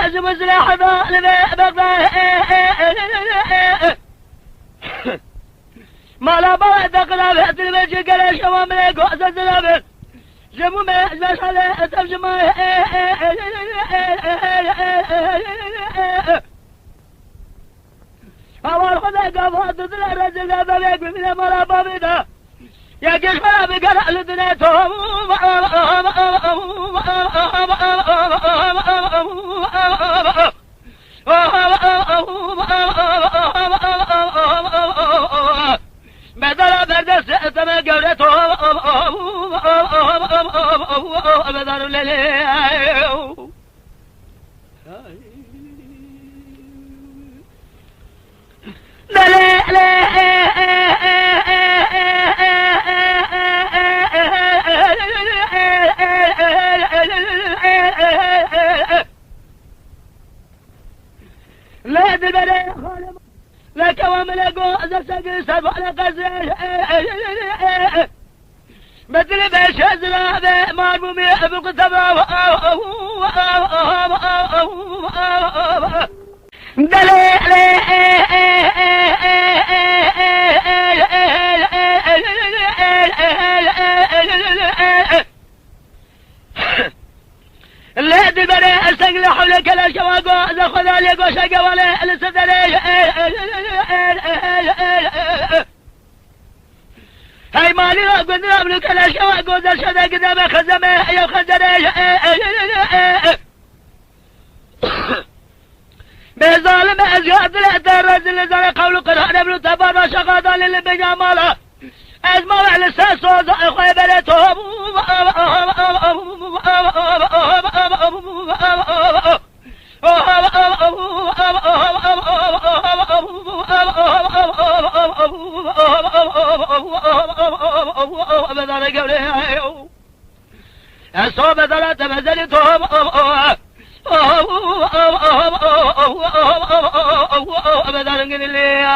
لازم سلاح بغضاء ما لا بغض قلب تلبج قال شوامل قوس الزلابل جمو ما مشعل ترجمة أول خذ قفات تطلع رجل قبل من مرا بابدا يا كيش مرا بقرأ لدنيتهم بدل بردس اتما قولتهم بدل لليه لا لا لا دبر لك ومن قوز سقي سبع لقزل مثل بشز لا ما بمي بقتبا دليل لا دبر استقل حولك لا شواقو زخذ لي قوشك ولا السدري هاي مالي قدنا ابنك لا شواقو زشد قدام خزمه يا خزري بظالم ازياد لا درز زال قول قران ابن تبارك شغادا للبجاماله أجمل على الساس وأخوي بلتهم بدل قولي الصوب ثلاثة مزلتهم بدل قولي